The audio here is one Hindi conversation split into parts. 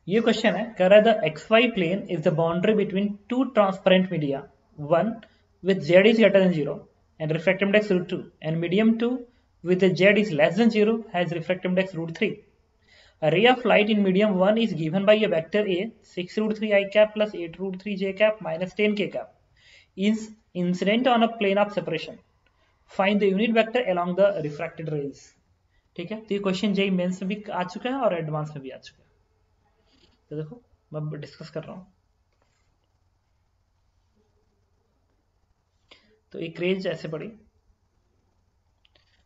ये क्वेश्चन है, कह रहा है the x y plane is the boundary between two transparent media, one with z is greater than 0 and refractive index root 2, and medium 2 with the z is less than 0 has refractive index root 3. A ray of light in medium 1 is given by a vector a 6 root 3 I cap plus 8 root 3 j cap minus 10 k cap is incident on a plane of separation. Find the unit vector along the refracted rays. ठीक है, तो ये क्वेश्चन जेई मेंस में भी आ चुका है और एडवांस में भी आ चुका है। तो देखो मैं डिस्कस कर रहा हूँ। तो एक रेंज ऐसे पड़ी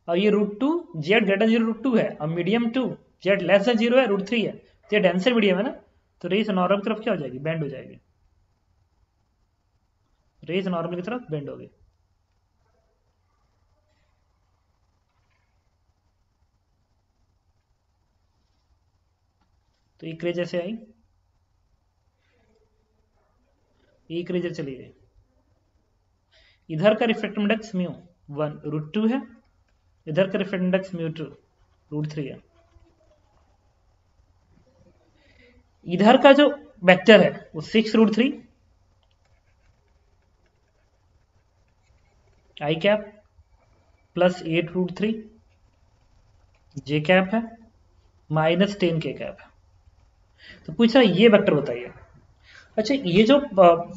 और ये root two z greater zero root two है और medium two z less than zero है रूट थ्री है, तो ये डेंसर मीडियम है ना, तो रेज नॉर्मल की तरफ क्या हो जाएगी, बेंड हो जाएगी, रेज नॉर्मल की तरफ बेंड होगी। तो एक रेज ऐसे आई, एक रेज चली गई, इधर का रिफ्लेक्टिव इंडेक्स म्यू 1 रूट 2 है, इधर का रिफ्लेक्टिव इंडेक्स म्यू 2 रूट 3 है। इधर का जो वेक्टर है वो 6 रूट 3 आई कैप प्लस 8 रूट 3 जे कैप है माइनस 10 के कैप है। तो पूछ रहा है ये वेक्टर बताइए। अच्छा, ये जो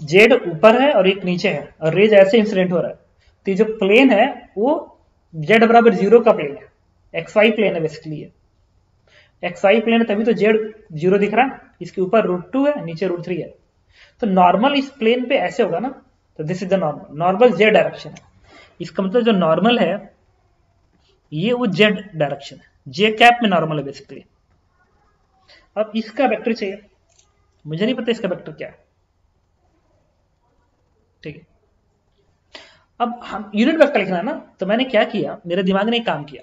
जेड ऊपर है और एक नीचे है और रेज ऐसे इंसिडेंट हो रहा है, तो ये जो प्लेन है वो जेड बराबर 0 का प्लेन है, एक्स वाई प्लेन है बेसिकली। ये एक्स वाई प्लेन है तभी तो जेड 0 दिख रहा है, इसके ऊपर रूट 2 है नीचे रूट 3 है। तो नॉर्मल इस प्लेन पे ऐसे होगा ना, तो this is the normal, normal Z direction है। इसका मतलब जो नॉर्मल है ये वो जेड डायरेक्शन है, जे कैप में नॉर्मल है बेसिकली। अब इसका वेक्टर चाहिए, मुझे नहीं पता इसका वेक्टर क्या है, ठीक है। अब हम यूनिट वेक्टर लिखना है ना, तो मैंने क्या किया, मेरे दिमाग ने एक काम किया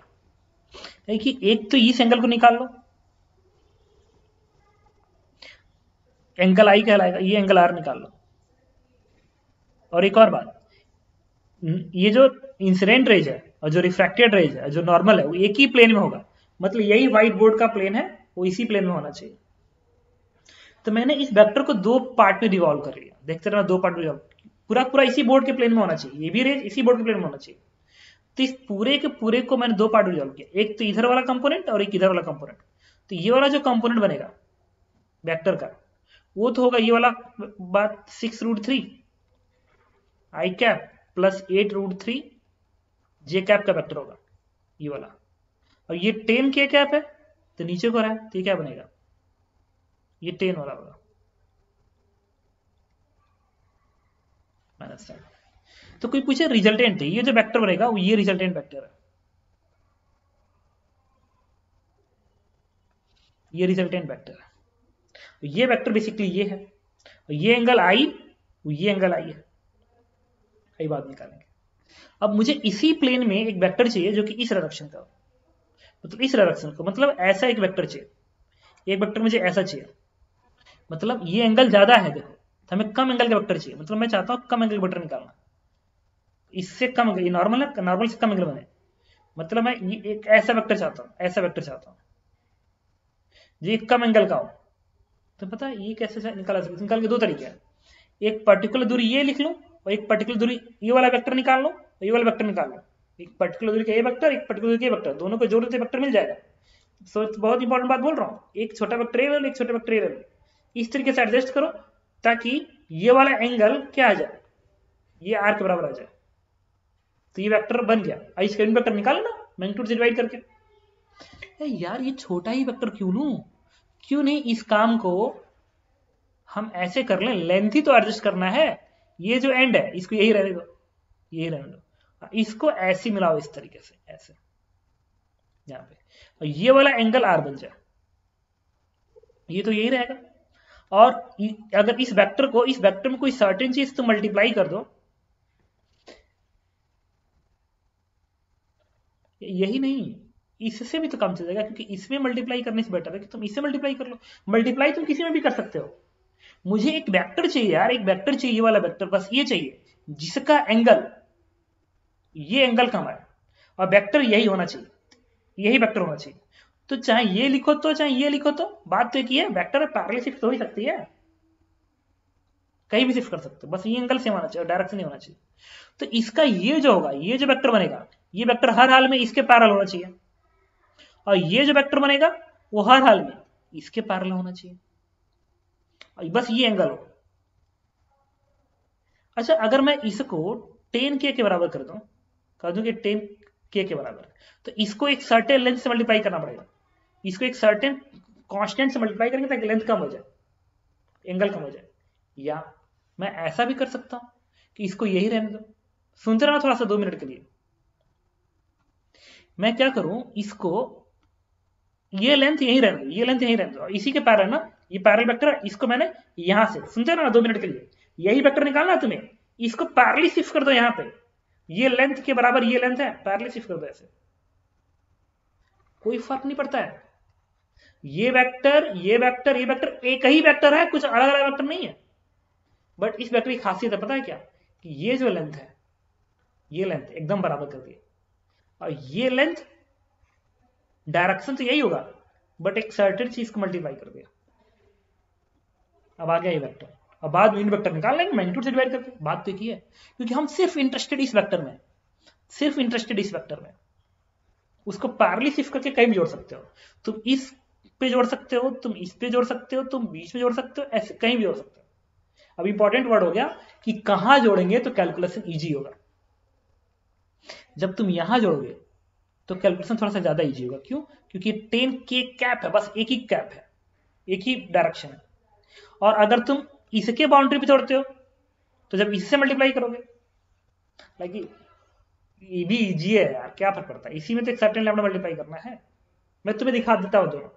है कि एक तो इस एंगल को निकाल लो, एंगल आई कहलाएगा, ये एंगल आर निकाल लो। और एक और बात, ये जो इंसिडेंट रेज है और जो रिफ्रैक्टेड रेज है जो नॉर्मल है वो एक ही प्लेन में होगा, मतलब यही व्हाइट बोर्ड का प्लेन है वो इसी प्लेन में होना चाहिए। तो मैंने इस वेक्टर को दो पार्ट में डिवॉल्व कर लिया, देखते रहना, दो पार्ट में डिवॉल्व, पूरा पूरा इसी बोर्ड के प्लेन में होना चाहिए, ये भी रेज इसी बोर्ड के प्लेन में होना चाहिए। तो इस पूरे के पूरे को मैंने दो पार्ट में डिवॉल्व किया, एक तो इधर वाला कंपोनेंट और एक इधर वाला कंपोनेंट। तो ये वाला जो कंपोनेंट बनेगा वेक्टर का वो तो होगा ये वाला बात 6 रूट 3 आई कैप प्लस 8 रूट 3 जे कैप का वेक्टर होगा ये वाला, और ये 10 के कैप है तो नीचे को रहा है, तो ये क्या बनेगा, ये 10 वाला होगा माइनस 10। तो कोई पूछे रिजल्टेंट है, ये जो वेक्टर बनेगा वो ये रिजल्टेंट वेक्टर है, ये रिजल्टेंट वेक्टर है। तो ये वेक्टर बेसिकली ये है, और ये एंगल आई, ये एंगल आई है, आई बात निकालेंगे। अब मुझे इसी प्लेन में एक वेक्टर चाहिए जो कि इस डायरेक्शन का, मतलब इस डायरेक्शन को, मतलब ऐसा एक वेक्टर चाहिए, एक वेक्टर मुझे ऐसा चाहिए, मतलब ये एंगल ज्यादा है देखो, तो हमें कम एंगल का वेक्टर चाहिए, मतलब मैं चाहता हूं कम एंगल का वेक्टर निकालना, इससे कम एंगल, ये नॉर्मल है, नॉर्मल से कम एंगल बने, मतलब मैं ये एक ऐसा वेक्टर चाहता हूं, ऐसा वेक्टर चाहता हूं जो एक कम एंगल का हो। तो पता है ये कैसे निकाला सकते, निकाल के दो तरीके हैं, एक पर्टिकुलर दूरी ये लिख लो और एक पर्टिकुलर दूरी ये वाला वेक्टर निकाल लो और ये वाला वेक्टर निकाल लो, एक पर्टिकुलर दूरी का ये वेक्टर, एक पर्टिकुलर दूरी का ये वेक्टर, दोनों को जोड़ देते वेक्टर मिल जाएगा। सो बहुत इंपॉर्टेंट बात बोल रहा हूँ, एक छोटा वेक्टर ये ले लो, एक छोटा वेक्टर ये ले लो, इस तरीके से एडजस्ट करो ताकि ये वाला एंगल क्या आ जाए, ये आर के बराबर आ जाए। तो ये वेक्टर बन गया, आई स्क्वायर वेक्टर निकालो ना मैग्नीट्यूड से डिवाइड करके। यार ये छोटा ही वेक्टर क्यों लूं, क्यों नहीं इस काम को हम ऐसे कर लें, लेंथ ही तो एडजस्ट करना है, ये जो एंड है इसको यही रहने दो, यही रहने दो, इसको ऐसे मिलाओ इस तरीके से ऐसे यहां पे, और ये वाला एंगल आर बन जाए, ये तो यही रहेगा। और अगर इस वेक्टर को, इस वेक्टर में कोई सर्टेन चीज तो मल्टीप्लाई कर दो, यही नहीं इससे भी तो काम चल जाएगा, क्योंकि इसमें मल्टीप्लाई करने से बेटर है कि तुम इससे मल्टीप्लाई कर लो, मल्टीप्लाई तुम किसी में भी कर सकते हो। मुझे एक वेक्टर चाहिए यार, एक वेक्टर चाहिए, ये वाला वेक्टर बस ये चाहिए जिसका एंगल, ये एंगल कम है और वेक्टर यही होना चाहिए, यही वेक्टर होना चाहिए। तो चाहे ये लिखो तो चाहे ये लिखो तो बात तो एक ही है, वेक्टर पैरेलल शिफ्ट हो ही सकती है, कहीं भी शिफ्ट कर सकते हो, बस ये एंगल सेम आना चाहिए, डायरेक्शन नहीं होना चाहिए। तो इसका ये जो होगा, ये जो वेक्टर बनेगा, ये वेक्टर हर हाल में इसके पैरेलल होना चाहिए, और ये जो वेक्टर बनेगा वो हर हाल में इसके पैरेलल होना चाहिए, और बस ये एंगल हो। अच्छा, अगर मैं इसको 10K के बराबर कर दूं, कह दूं कि 10K के बराबर, तो इसको एक सर्टेन लेंथ से मल्टीप्लाई करना पड़ेगा, इसको एक सर्टेन कांस्टेंट से मल्टीप्लाई करेंगे ताकि लेंथ कम हो जाए, एंगल कम हो जाए। या मैं ऐसा भी कर सकता हूं कि इसको यही रहने दो, सुनते रहना थोड़ा सा 2 मिनट के लिए। मैं क्या करूं, इसको ये लेंथ यही रहने दो, ये लेंथ यही रहने दो, इसी के पैरेलल ना, ये पैरेलल वेक्टर है, इसको मैंने यहां से, सुनते रहना 2 मिनट के लिए, यही वेक्टर निकालना है तुम्हें, इसको पैरेलल शिफ्ट कर दो यहां पे, ये लेंथ के बराबर ये लेंथ है, पैरेलल शिफ्ट कर दो ऐसे, कोई फर्क नहीं पड़ता है। ये वेक्टर ये वेक्टर ये वेक्टर एक ही वेक्टर है, कुछ अलग अलग वेक्टर नहीं है। बट इस वेक्टर की खासियत है पता है क्या, कि ये जो लेंथ है, ये लेंथ एकदम बराबर कर दी, और ये लेंथ डायरेक्शन तो यही होगा, बट एक सर्टेन चीज को मल्टीप्लाई कर दिया, अब आ गया ये वेक्टर। अब बाद में इन वेक्टर निकाल लेंगे मैग्नीट्यूड से डिवाइड करके, बात तो एक ही है, क्योंकि हम सिर्फ इंटरेस्टेड इस वेक्टर में, सिर्फ इंटरेस्टेड इस वेक्टर में, उसको पैरेलल शिफ्ट करके कहीं भी जोड़ सकते हो, तुम इस पे जोड़ सकते हो, तुम इस पे जोड़ सकते हो, तुम बीच में जोड़ सकते हो, ऐसे कहीं भी जोड़ सकते हो। अब इंपॉर्टेंट वर्ड हो गया कि कहां जोड़ेंगे तो कैलकुलेशन इजी होगा। जब तुम यहां जोड़ोगे तो कैलकुलेशन थोड़ा सा ज्यादा इजी होगा, क्यों, क्योंकि 10K कैप है, बस एक ही कैप है, एक ही डायरेक्शन है। और अगर तुम इसके बाउंड्री पे जोड़ते हो तो जब इससे मल्टीप्लाई करोगे, लाइक ये भी इजी है यार, क्या फर्क पड़ता है, इसी में तो एक सर्टेन लैम्डा मल्टीप्लाई करना है। मैं तुम्हें दिखा देता हूं दोनों,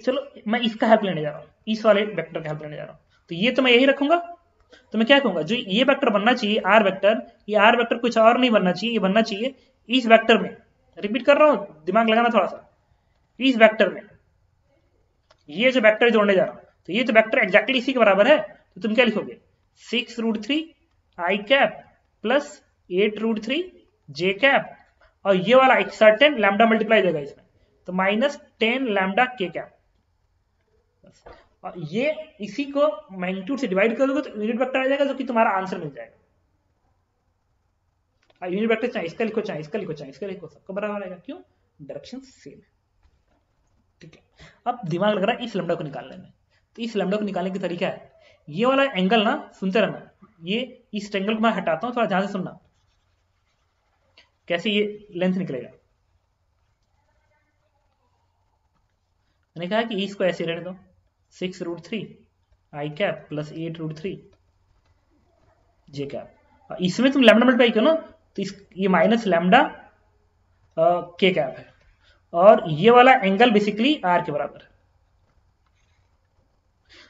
चलो मैं इसका हेल्प लेने जा रहा हूं, इस वाले वेक्टर का हेल्प लेने जा रहा हूं, तो ये तो मैं यही रखूंगा, तो मैं क्या कहूंगा, जो ये वेक्टर बनना चाहिए आर वेक्टर, ये आर वेक्टर कुछ और नहीं बनना चाहिए, ये बनना चाहिए इस वेक्टर में, रिपीट कर रहा हूं, दिमाग लगाना थोड़ा सा, इस वेक्टर में ये जो वेक्टर जोड़ने जा रहा हूं, तो ये तो वेक्टर एग्जैक्टली इसी के बराबर है, तो तुम क्या लिखोगे, 6√3 आई कैप प्लस 8√3 जे कैप, और ये वाला एक सर्टेन लैम्डा मल्टीप्लाई देगा इसमें, तो -10 लैम्डा के कैप, और ये इसी को मैग्नीट्यूड से डिवाइड करोगे तो यूनिट वेक्टर आ जाएगा, जो कि तुम्हारा आंसर मिल जाएगा। यूनिट वेक्टर चाहे इसका लिखो चाहे इसका लिखो चाहे इसका लिखो, सबका बराबर आएगा, क्यों, डायरेक्शन सेम है। ठीक है, अब दिमाग लग रहा है इस लैम्डा को निकालने में, तो इस लैम्डा को निकालने की तरीका है, ये वाला एंगल ना, सुनते रहना, ये इस एंगल को मैं हटाता हूं, थोड़ा ध्यान से सुनना कैसे ये लेंथ निकलेगा। मैंने कहा कि इसको ऐसे रहने दो, 6√3 आई कैप प्लस 8√3 जे कैप, इसमें तुम लैम्डा मल्टीप्लाई करो ना, तो ये माइनस लैम्डा के कैप है, और ये वाला एंगल बेसिकली आर के बराबर है।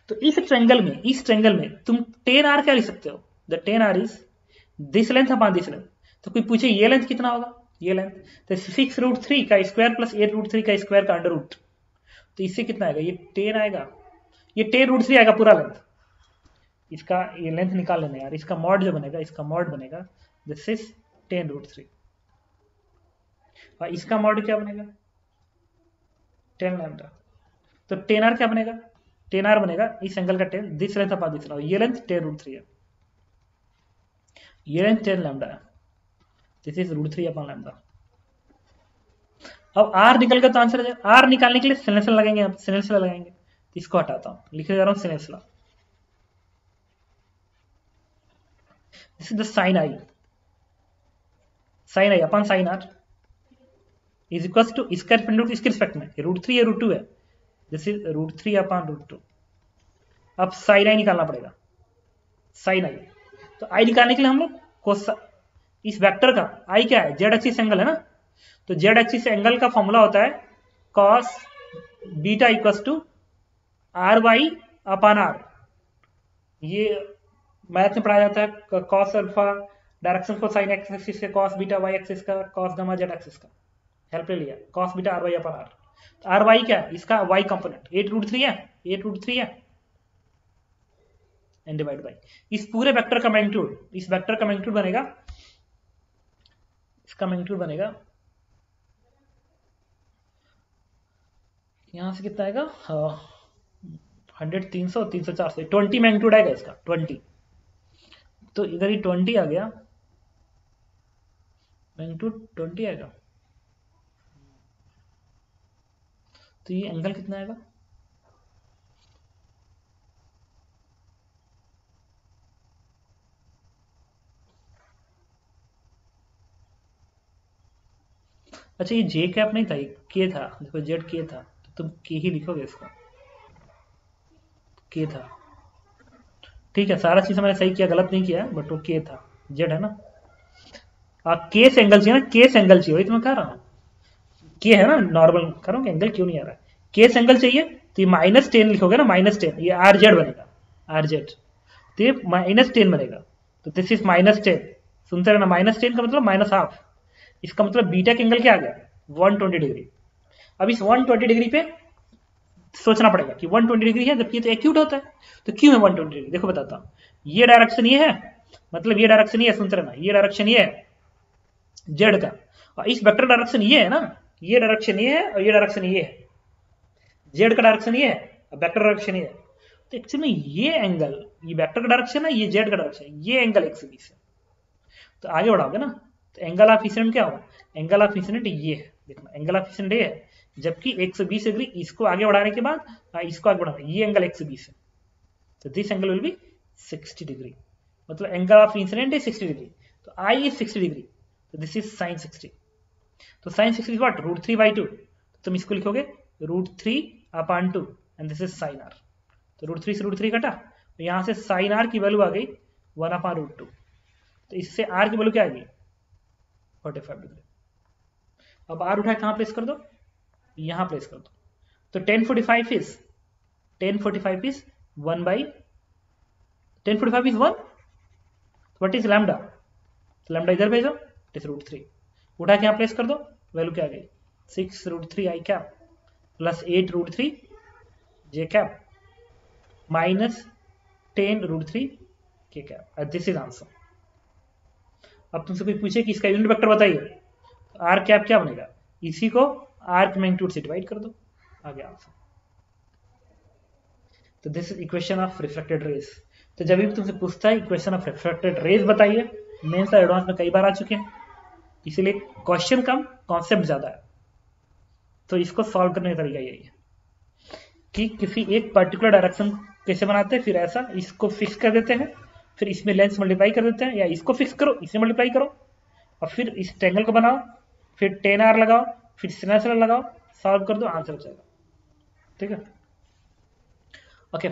तो इस ट्रायंगल में तुम 10R क्या लिख सकते हो, the 10R is this length upon this length, तो कोई पूछे ये लेंथ कितना होगा, ये लेंथ, तो 6√3 का स्क्वायर प्लस 8√3 का स्क्वायर का अंडर रूट, तो इससे कितना आएगा, ये 10 आएगा, ये 10√3 आएगा पूरा लेंथ, इसका ये लेंथ निकाल लेना यार, इसका मॉड जो बनेगा, इसका मॉड बनेगा दिस इज 10√3, और इसका मॉड क्या बनेगा 10 लैम्डा, तो 10R क्या बनेगा, 10R बनेगा इस एंगल का 10, दिस लेंथ अपॉन दिस, ये लेंथ 10√3 है, ये लेंथ 10 लैम्डा है, दिस इज √3 अपॉन लैम्डा। अब R निकल गया तो आंसर है, R निकालने के लिए सिनेस लगाएंगे, आप सिनेस लगाएंगे, तो इसको हटाता हूं, लिखे जा रहा हूं sines law, this is the sine i upon sine r is equal to इसका इसके रिस्पेक्ट में √3 या √2 है, दिस इज √3 अपॉन √2। अब साइन आई निकालना पड़ेगा, साइन आई, तो आई निकालने के लिए हम लोग इस वेक्टर का आई क्या है, जेड एक्सिस एंगल है ना, तो जेड एक्सिस एंगल का फॉर्मूला होता है cos beta equal to r y upon r, ये मैथ में पढ़ाया जाता है, cos अल्फा डायरेक्शन को साइन एक्स एक्सिस से, cos बीटा वाई एक्सिस का, cos गामा जेड एक्सिस का, हेल्प ले लिया, cos beta r y upon r, तो आर वाई क्या है, इसका वाई कंपोनेंट 8√3 है, 8√3 है, एंड डिवाइड बाई इस पूरे वेक्टर का मैग्नीट्यूड, इस वेक्टर का मैग्नीट्यूड बनेगा, इसका मैग्नीट्यूड बनेगा यहाँ से कितना आएगा, 100, 300, 300, 400, 20 मैग्नीट्यूड आएगा इसका, 20। तो इधर ही 20 आ गया, मैग्नीट्यूड 20 आएगा। तो ये एंगल कितना आएगा, अच्छा ये जे कैप नहीं था, ये के था, देखो जेड के था, तो तुम के ही लिखोगे इसको, के था। ठीक है, सारा चीज मैंने सही किया, गलत नहीं किया, बट वो के था, जेड है ना। केस एंगल चाहिए ना, केस एंगल चाहिए, वही तो मैं कह रहा हूँ। के है ना, नॉर्मल करोगे, एंगल क्यों नहीं आ रहा है, केस एंगल चाहिए, तो ये -10 लिखोगे ना, -10, ये आर जेड बनेगा, आर जेड, तो ये -10 बनेगा। तो दिस इज -10, सुनते रहना, -10 का मतलब -हाफ, इसका मतलब बीटा का एंगल क्या आ गया, 120 डिग्री। अब इस 120 डिग्री पे सोचना पड़ेगा कि 120 डिग्री है, जबकि ये तो एक्यूट होता है, तो क्यों है 120 डिग्री, देखो बताता हूँ। ये डायरेक्शन ये है, मतलब ये डायरेक्शन ये है, सुनते रहना, ये डायरेक्शन ये है जेड का, और इस वेक्टर डायरेक्शन ये है ना, ये डायरेक्शन ये है और ये डायरेक्शन ये है, जेड का डायरेक्शन ये है और वेक्टर डायरेक्शन ये है। तो एक्चुअली में ये एंगल, ये वेक्टर का डायरेक्शन है, ये जेड का डायरेक्शन है, ये एंगल 120 है। तो आगे बढ़ाओगे ना, तो एंगल ऑफ इंसिडेंट क्या होगा, एंगल ऑफ इंसिडेंट ये है, देखना एंगल ऑफ इंसिडेंट ये है, जबकि 120 डिग्री इसको आगे बढ़ाने के बाद इसको आगे बढ़ाना, ये एंगल 120 है, तो this angle will be 60 degree, मतलब angle of incidence is 60 degree, तो आई इज 60 डिग्री, तो दिस इज साइन 60। तो साइन 60 इज व्हाट, √3/2, तुम इसको लिखोगे √3/2, and this is sine r. तो √3 से √3 कटा, तो यहां से साइन आर की वैल्यू आ गई 1/√2, तो इससे आर की वैल्यू क्या आएगी, 45 डिग्री। अब आर उठाए कहां प्लेस कर दो, यहां प्लेस कर दो, तो 1045 is 1045 is 1, what is lambda, तो लैम्डा इधर भेजो, इट इज √3, उठा के यहां प्लेस कर दो, वैल्यू क्या आ गई 6 √3 आई कैप प्लस 8 √3 जे कैप माइनस 10 √3 के कैप, दिस इज आंसर। अब तुमसे कोई पूछे कि इसका यूनिट वेक्टर बताइए, आर कैप क्या बनेगा, इसी को आर की मैग्नीट्यूड से डिवाइड कर दो, आ गया आंसर। तो this is equation of reflected raise. तो जब भी तुमसे पूछता है इक्वेशन ऑफ रिफ्लेक्टेड रेज बताइए, मेंस और एडवांस में कई बार आ चुके हैं, इसीलिए क्वेश्चन कम कॉन्सेप्ट ज्यादा है। तो इसको सॉल्व करने का तरीका यही है कि किसी एक पर्टिकुलर डायरेक्शन कैसे बनाते हैं, फिर ऐसा इसको फिक्स कर देते हैं, फिर इसमें लेंस मल्टीप्लाई कर देते हैं, या इसको फिक्स करो इसे मल्टीप्लाई करो, और फिर इस ट्रायंगल को बनाओ, फिर 10R लगाओ, फिर सिनेसर लगाओ, सॉल्व कर दो, आंसर हो जाएगा। ठीक है, ओके।